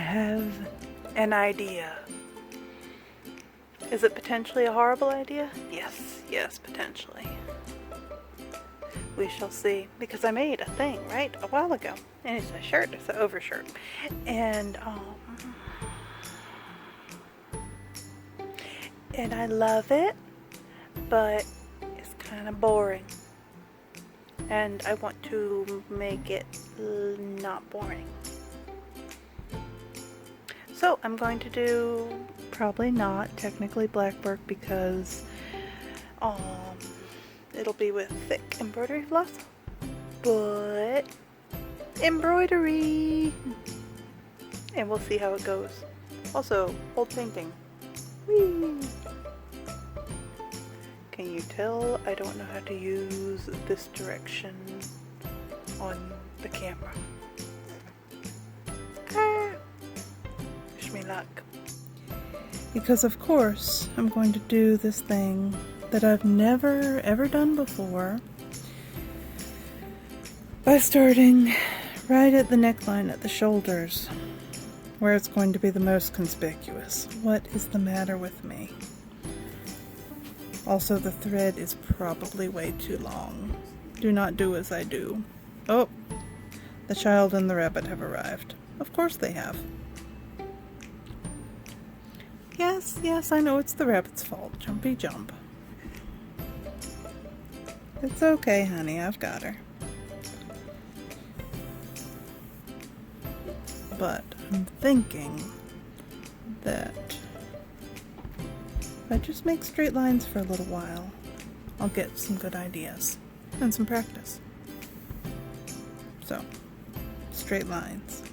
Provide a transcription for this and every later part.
have an idea. Is it potentially a horrible idea? Yes, potentially. We shall see, because I made a thing, right, a while ago, and it's a shirt, it's an overshirt, and I love it, but it's kind of boring, and I want to make it not boring. So I'm going to do probably not technically blackwork because it'll be with thick embroidery floss, but embroidery, and we'll see how it goes. Also, old painting. Whee! Can you tell I don't know how to use this direction on the camera? Wish me luck. Because of course I'm going to do this thing that I've never ever done before by starting right at the neckline at the shoulders, where it's going to be the most conspicuous. What is the matter with me? Also, the thread is probably way too long. Do not do as I do. Oh, the child and the rabbit have arrived. Of course they have. Yes, I know it's the rabbit's fault. Jumpy jump. It's okay, honey, I've got her. But I'm thinking that if I just make straight lines for a little while, I'll get some good ideas and some practice. So, straight lines.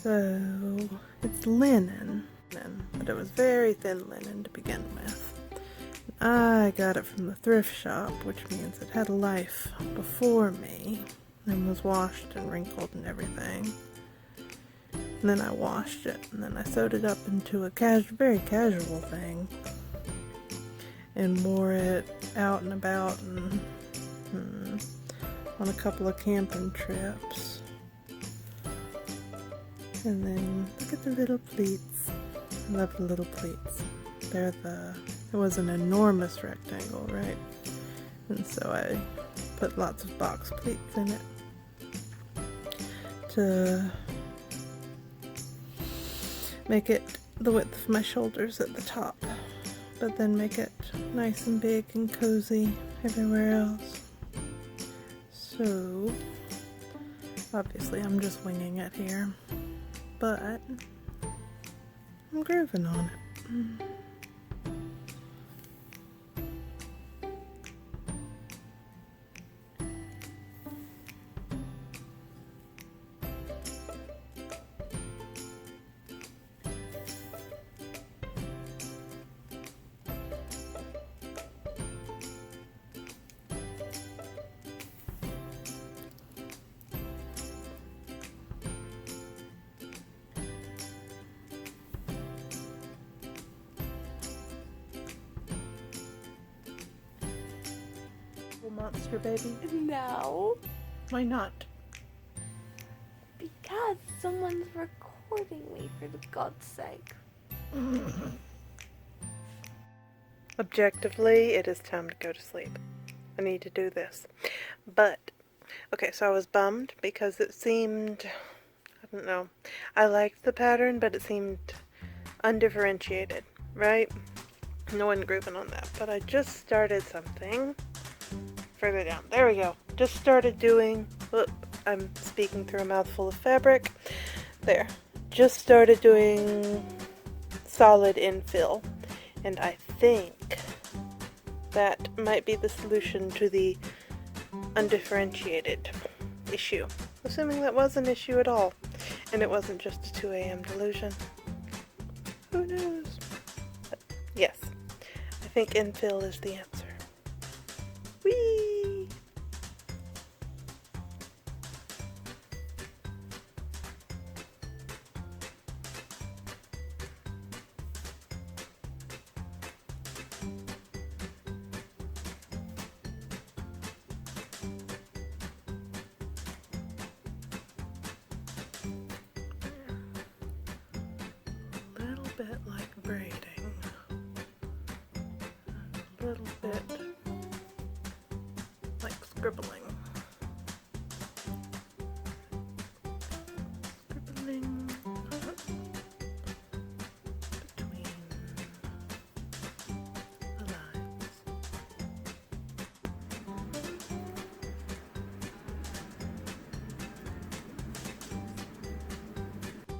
So, it's linen, but it was very thin linen to begin with. I got it from the thrift shop, which means it had a life before me, and was washed and wrinkled and everything. And then I washed it, and then I sewed it up into a very casual thing, and wore it out and about and on a couple of camping trips. And then look at the little pleats. I love the little pleats. It was an enormous rectangle, right? And so I put lots of box pleats in it to make it the width of my shoulders at the top, but then make it nice and big and cozy everywhere else. So, obviously I'm just winging it here, but I'm grooving on it. Monster baby? No. Why not? Because someone's recording me, for the God's sake. Objectively, it is time to go to sleep. I need to do this. But, okay, so I was bummed because it seemed, I don't know, I liked the pattern, but it seemed undifferentiated, right? No one grooving on that, but I just started something further down. There we go. Just started doing, whoop, I'm speaking through a mouthful of fabric. There. Just started doing solid infill, and I think that might be the solution to the undifferentiated issue. Assuming that was an issue at all, and it wasn't just a 2 a.m. delusion. Who knows? But yes, I think infill is the answer. Whee! A little bit like braiding. A little bit like scribbling. Scribbling between the lines.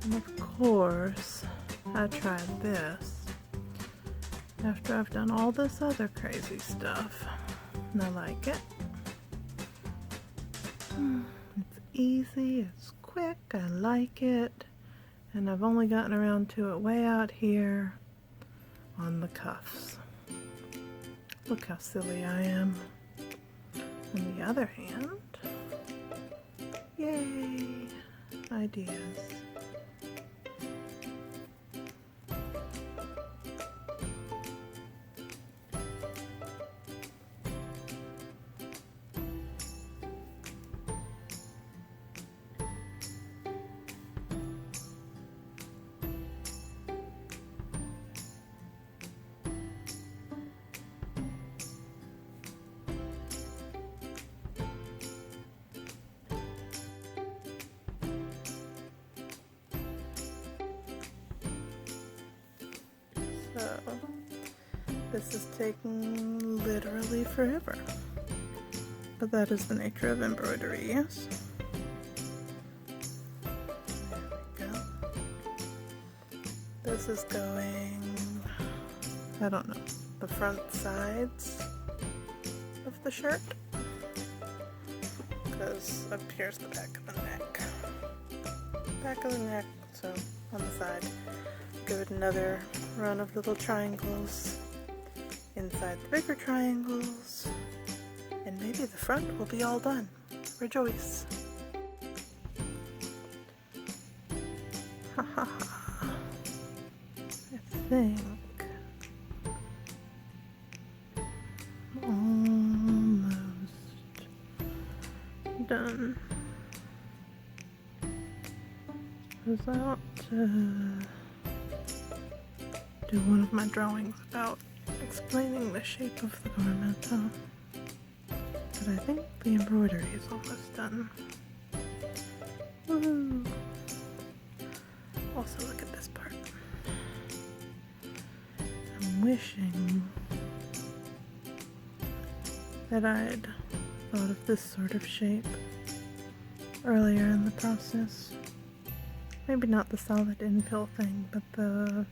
And of course, I tried this after I've done all this other crazy stuff, and I like it. It's easy, it's quick, I like it, and I've only gotten around to it way out here on the cuffs. Look how silly I am. On the other hand, yay, ideas. So, this is taking literally forever. But that is the nature of embroidery, yes? There we go. This is going, I don't know, the front sides of the shirt. Because up here's the back of the neck. Back of the neck, so on the side. Give it another run of little triangles inside the bigger triangles, and maybe the front will be all done. Rejoice! Ha ha ha! I think almost done. Was out to do one of my drawings about explaining the shape of the garment, but I think the embroidery is almost done. Woohoo! Also, look at this part. I'm wishing that I'd thought of this sort of shape earlier in the process. Maybe not the solid infill thing, but the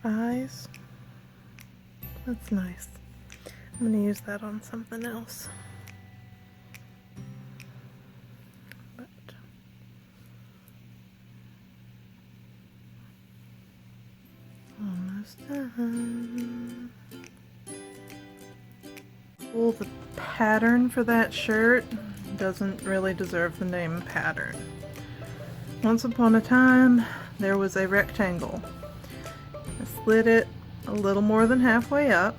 eyes. That's nice. I'm gonna use that on something else. But almost done. Well, the pattern for that shirt doesn't really deserve the name pattern. Once upon a time, there was a rectangle. I slid it a little more than halfway up,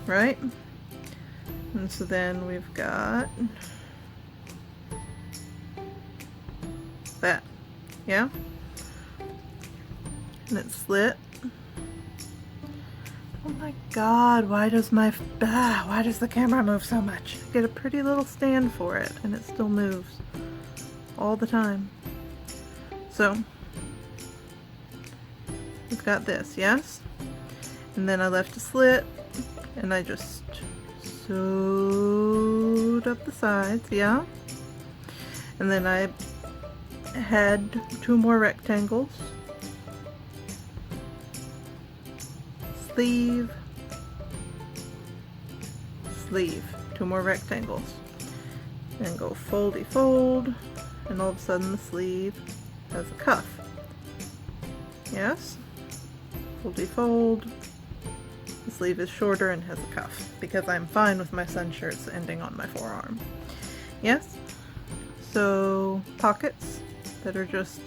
right? And so then we've got that, yeah? And it's slit. Oh my god, why does the camera move so much? Get a pretty little stand for it, and it still moves all the time. So, we've got this, yes? And then I left a slit and I just sewed up the sides, yeah? And then I had 2 more rectangles, sleeve, sleeve, 2 more rectangles, and go foldy fold, and all of a sudden the sleeve has a cuff. Yes? Foldy fold, the sleeve is shorter and has a cuff, because I'm fine with my sun shirts ending on my forearm. Yes? So pockets that are just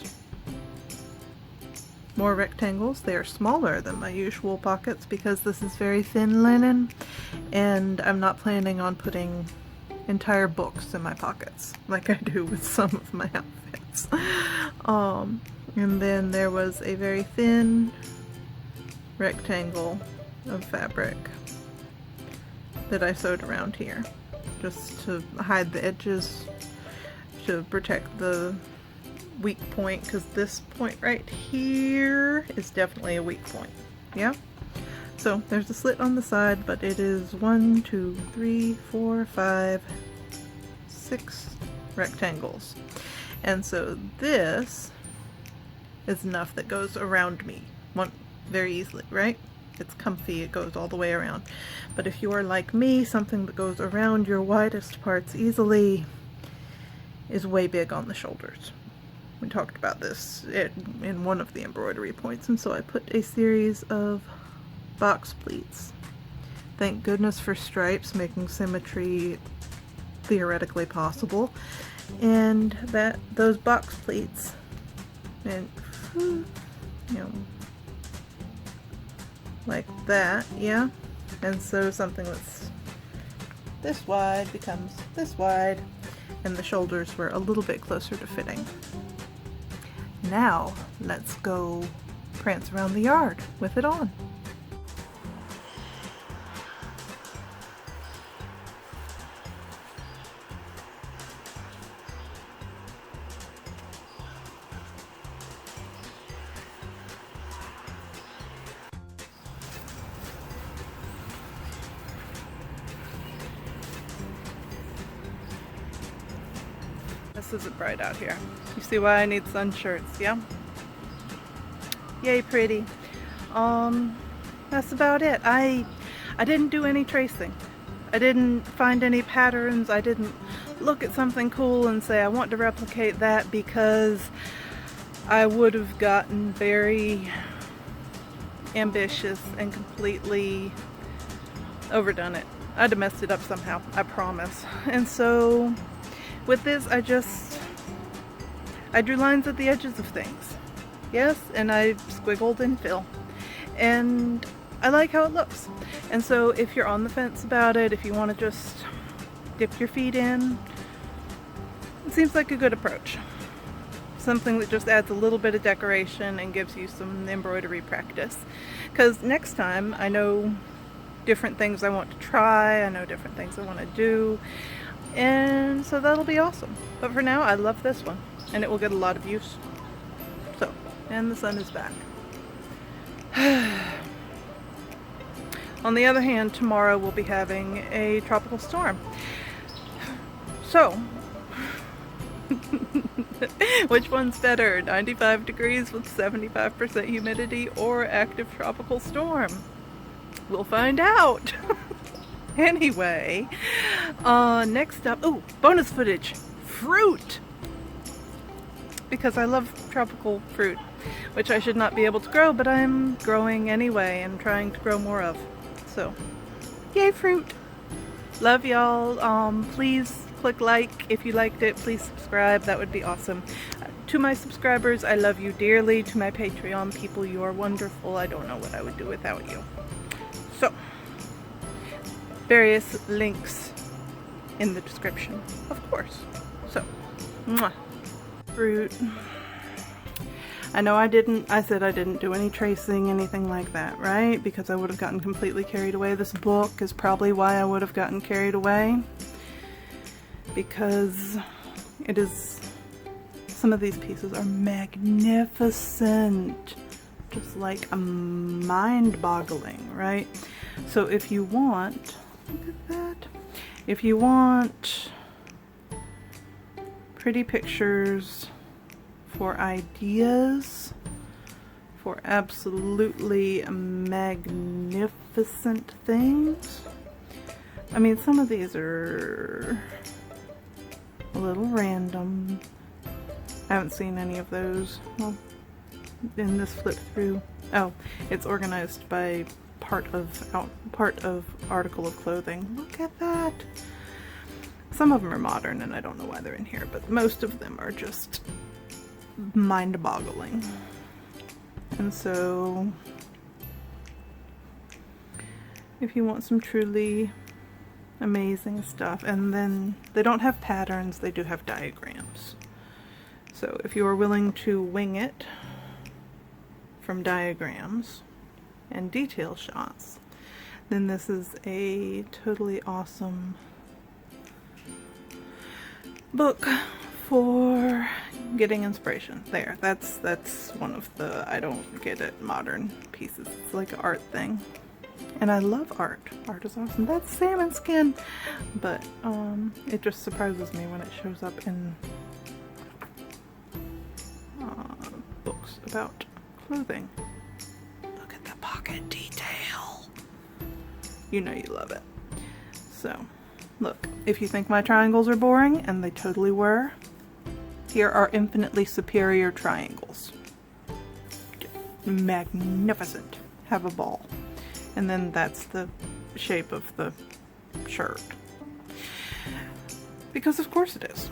more rectangles. They are smaller than my usual pockets because this is very thin linen, and I'm not planning on putting entire books in my pockets like I do with some of my outfits. And then there was a very thin rectangle of fabric that I sewed around here just to hide the edges, to protect the weak point, because this point right here is definitely a weak point. Yeah? So there's a slit on the side, but it is 1, 2, 3, 4, 5, 6 rectangles. And so this is enough that goes around me very easily, right? It's comfy, it goes all the way around. But if you are like me, something that goes around your widest parts easily is way big on the shoulders. We talked about this in one of the embroidery points, and so I put a series of box pleats. Thank goodness for stripes, making symmetry theoretically possible. And those box pleats, and you know, like that, yeah? And so something that's this wide becomes this wide, and the shoulders were a little bit closer to fitting. Now, let's go prance around the yard with it on. This isn't bright out here. You see why I need sun shirts, yeah? Yay, pretty. That's about it. I didn't do any tracing. I didn't find any patterns. I didn't look at something cool and say I want to replicate that, because I would have gotten very ambitious and completely overdone it. I'd have messed it up somehow, I promise. And so with this, I drew lines at the edges of things. Yes, and I squiggled and fill. And I like how it looks. And so if you're on the fence about it, if you want to just dip your feet in, it seems like a good approach. Something that just adds a little bit of decoration and gives you some embroidery practice. Because next time, I know different things I want to try, I know different things I want to do, and so that'll be awesome. But for now, I love this one, and it will get a lot of use. So, and the sun is back. On the other hand, tomorrow we'll be having a tropical storm. So, which one's better? 95 degrees with 75% humidity or active tropical storm? We'll find out. Anyway, next up, oh, bonus footage, fruit, because I love tropical fruit, which I should not be able to grow, but I'm growing anyway and trying to grow more of. So, yay, fruit. Love y'all. Please click like if you liked it. Please subscribe. That would be awesome. To my subscribers, I love you dearly. To my Patreon people, you are wonderful. I don't know what I would do without you. So, various links in the description, of course. So, mwah. Fruit. I know I said I didn't do any tracing, anything like that, right? Because I would have gotten completely carried away. This book is probably why I would have gotten carried away. Because some of these pieces are magnificent. just like mind-boggling, right? So if you want, look at that. If you want pretty pictures for ideas, for absolutely magnificent things. I mean, some of these are a little random. I haven't seen any of those. Well, in this flip through, oh, it's organized by part of article of clothing. Look at that. Some of them are modern, and I don't know why they're in here, but most of them are just mind-boggling. And so, if you want some truly amazing stuff, and then they don't have patterns, they do have diagrams. So if you are willing to wing it from diagrams and detail shots, then this is a totally awesome book for getting inspiration. There, that's one of the I don't get it modern pieces. It's like an art thing. And I love art. Art is awesome. That's salmon skin. But it just surprises me when it shows up in books about clothing. Look at the pocket detail. You know you love it. So, look, if you think my triangles are boring, and they totally were, here are infinitely superior triangles. Magnificent. Have a ball. And then that's the shape of the shirt. Because of course it is.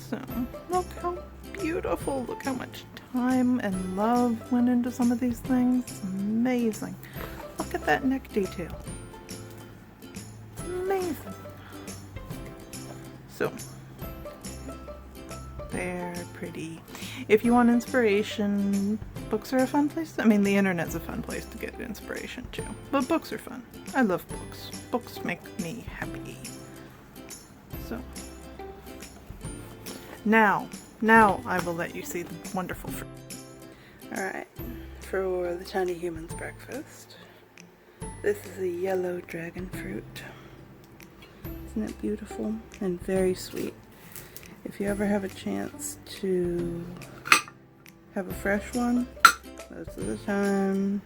So, look how beautiful. Look how much time and love went into some of these things. It's amazing. Look at that neck detail. It's amazing. So, they're pretty. If you want inspiration, books are a fun place. I mean, the internet's a fun place to get inspiration too. But books are fun. I love books. Books make me happy. So, now I will let you see the wonderful fruit. Alright, for the tiny human's breakfast, this is a yellow dragon fruit. Isn't it beautiful and very sweet? If you ever have a chance to have a fresh one, most of the time,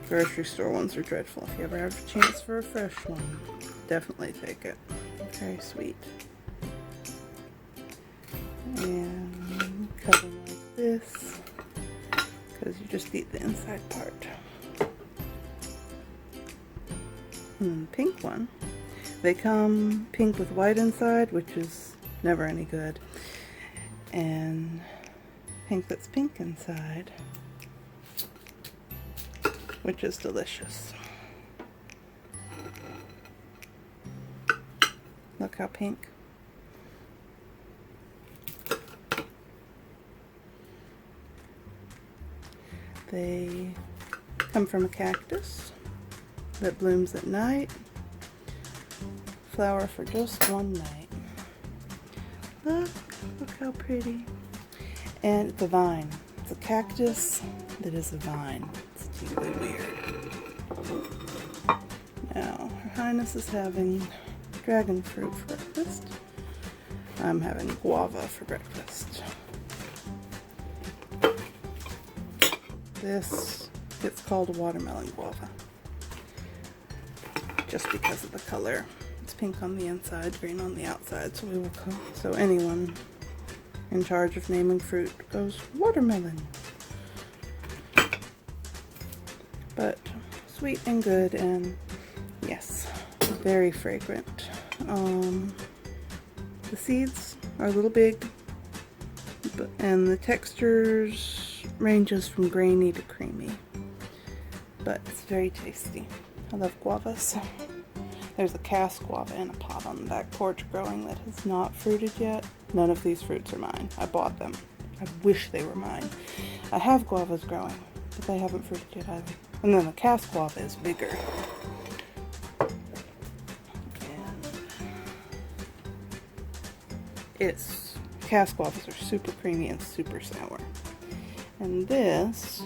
grocery store ones are dreadful. If you ever have a chance for a fresh one, definitely take it. Very sweet. And cut them like this, because you just eat the inside part. Pink one. They come pink with white inside, which is never any good. And pink that's pink inside, which is delicious. Look how pink. They come from a cactus that blooms at night. Flower for just one night. Look how pretty. And it's a vine. It's a cactus that is a vine. It's really weird. Now, Her Highness is having dragon fruit for breakfast. I'm having guava for breakfast. This gets called watermelon guava, just because of the color. It's pink on the inside, green on the outside, so we will so anyone in charge of naming fruit goes watermelon. But sweet and good, and yes, very fragrant. The seeds are a little big, and the textures ranges from grainy to creamy, but it's very tasty. I love guavas. There's a cast guava in a pot on the back porch growing that has not fruited yet. None of these fruits are mine. I bought them. I wish they were mine. I have guavas growing, but they haven't fruited yet either. And then the cast guava is bigger. And Cascwaffles are super creamy and super sour. And this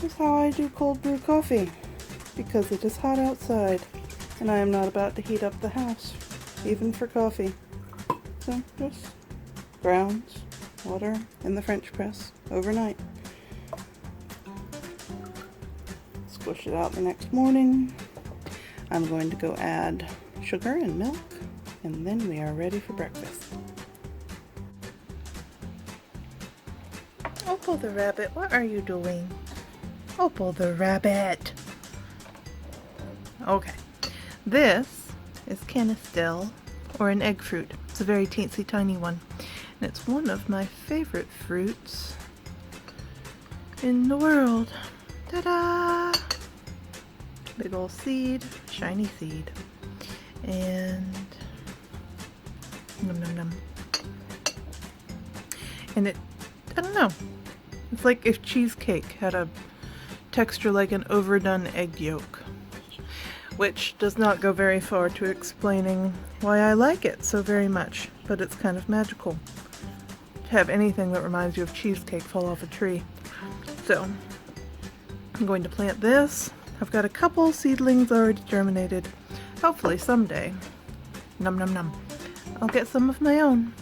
is how I do cold brew coffee, because it is hot outside and I am not about to heat up the house, even for coffee. So just grounds, water, in the French press overnight. Squish it out the next morning. I'm going to go add sugar and milk, and then we are ready for breakfast. Opal the rabbit, what are you doing? Opal the rabbit. Okay, this is canistel, or an egg fruit. It's a very teensy tiny one, and it's one of my favorite fruits in the world. Ta-da! Big ol' seed, shiny seed, and num num num. And it, I don't know, it's like if cheesecake had a texture like an overdone egg yolk, which does not go very far to explaining why I like it so very much, but it's kind of magical to have anything that reminds you of cheesecake fall off a tree. So I'm going to plant this. I've got a couple seedlings already germinated. Hopefully someday, num num num, I'll get some of my own.